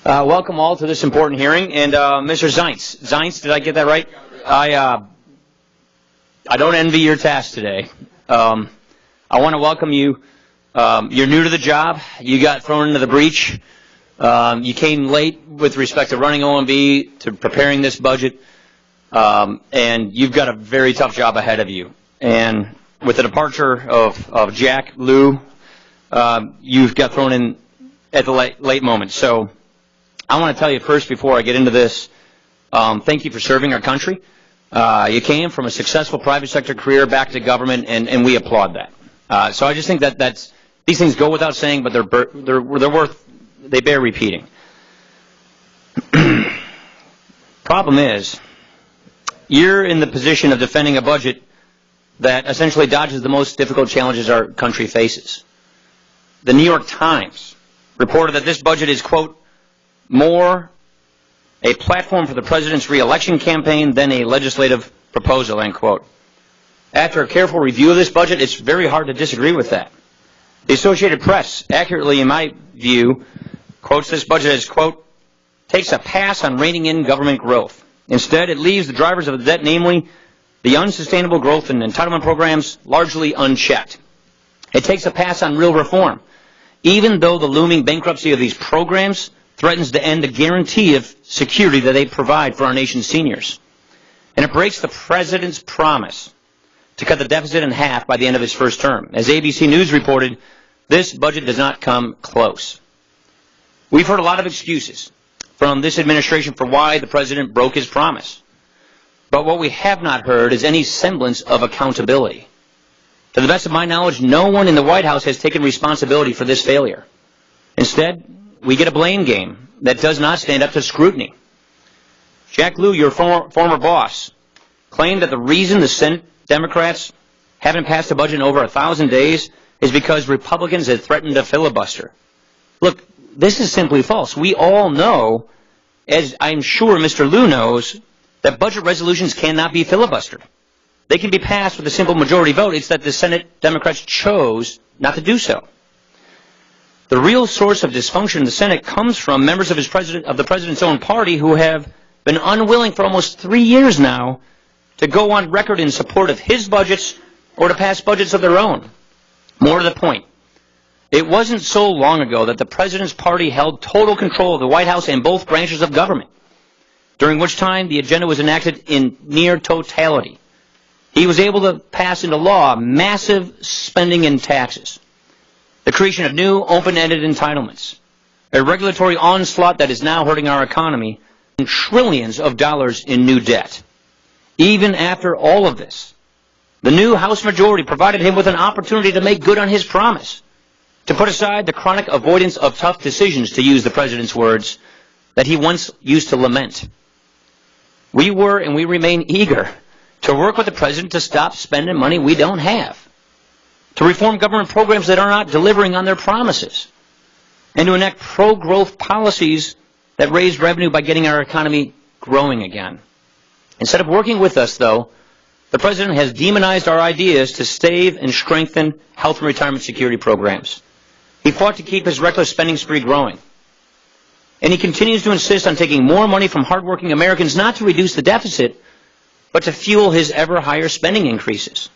Welcome all to this important hearing. And Mr. Zients, did I get that right? I don't envy your task today. I want to welcome you. You're new to the job. You got thrown into the breach. You came late with respect to running OMB, to preparing this budget, and you've got a very tough job ahead of you. And with the departure of Jack, Lou, you've got thrown in at the late moment. So I want to tell you first, before I get into this, thank you for serving our country. You came from a successful private sector career back to government, and we applaud that. So I just think that these things go without saying, but they bear repeating. Problem is, you're in the position of defending a budget that essentially dodges the most difficult challenges our country faces. The New York Times reported that this budget is, quote, more a platform for the president's re-election campaign than a legislative proposal, end quote. After a careful review of this budget, it's very hard to disagree with that. The Associated Press, accurately in my view, quotes this budget as, quote, takes a pass on reining in government growth. Instead, it leaves the drivers of the debt, namely the unsustainable growth in entitlement programs, largely unchecked. It takes a pass on real reform, even though the looming bankruptcy of these programs threatens to end the guarantee of security that they provide for our nation's seniors. And it breaks the president's promise to cut the deficit in half by the end of his first term. As ABC News reported, this budget does not come close. We've heard a lot of excuses from this administration for why the president broke his promise. But what we have not heard is any semblance of accountability. To the best of my knowledge, no one in the White House has taken responsibility for this failure. Instead, we get a blame game that does not stand up to scrutiny. Jack Lew, your former boss, claimed that the reason the Senate Democrats haven't passed a budget in over 1,000 days is because Republicans had threatened to filibuster. Look, this is simply false. We all know, as I'm sure Mr. Lew knows, that budget resolutions cannot be filibustered. They can be passed with a simple majority vote. It's that the Senate Democrats chose not to do so. The real source of dysfunction in the Senate comes from members of the president's own party who have been unwilling for almost 3 years now to go on record in support of his budgets or to pass budgets of their own. More to the point, it wasn't so long ago that the president's party held total control of the White House and both branches of government, during which time the agenda was enacted in near totality. He was able to pass into law massive spending and taxes, the creation of new open-ended entitlements, a regulatory onslaught that is now hurting our economy, and trillions of dollars in new debt. Even after all of this, the new House majority provided him with an opportunity to make good on his promise, to put aside the chronic avoidance of tough decisions, to use the president's words, that he once used to lament. We were and we remain eager to work with the president to stop spending money we don't have, to reform government programs that are not delivering on their promises, and to enact pro-growth policies that raise revenue by getting our economy growing again. Instead of working with us, though, the president has demonized our ideas to stave and strengthen health and retirement security programs. He fought to keep his reckless spending spree growing. And he continues to insist on taking more money from hardworking Americans, not to reduce the deficit, but to fuel his ever higher spending increases.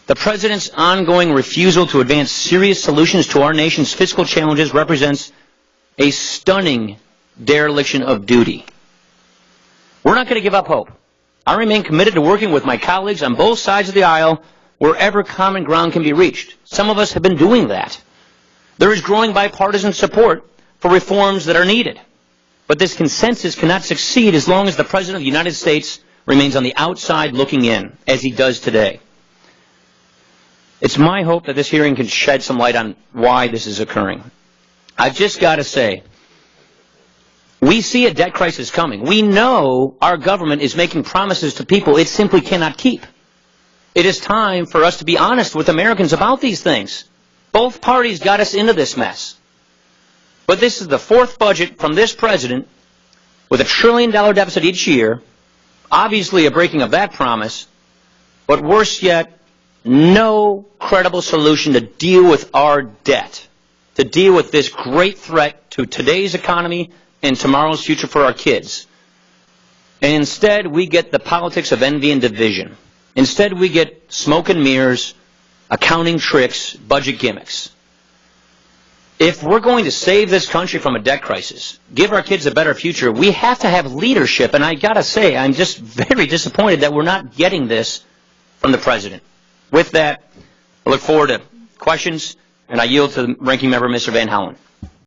The president's ongoing refusal to advance serious solutions to our nation's fiscal challenges represents a stunning dereliction of duty. We're not going to give up hope. I remain committed to working with my colleagues on both sides of the aisle wherever common ground can be reached. Some of us have been doing that. There is growing bipartisan support for reforms that are needed. But this consensus cannot succeed as long as the President of the United States remains on the outside looking in, as he does today. It's my hope that this hearing can shed some light on why this is occurring. I've just got to say, we see a debt crisis coming. We know our government is making promises to people it simply cannot keep. It is time for us to be honest with Americans about these things. Both parties got us into this mess. But this is the fourth budget from this president with $1 trillion deficit each year, obviously a breaking of that promise, but worse yet, no credible solution to deal with our debt. to deal with this great threat to today's economy and tomorrow's future for our kids. And instead, we get the politics of envy and division. Instead, we get smoke and mirrors, accounting tricks, budget gimmicks. If we're going to save this country from a debt crisis, give our kids a better future, we have to have leadership. And I got to say, I'm just very disappointed that we're not getting this from the president. With that, I look forward to questions, and I yield to the ranking member, Mr. Van Hollen.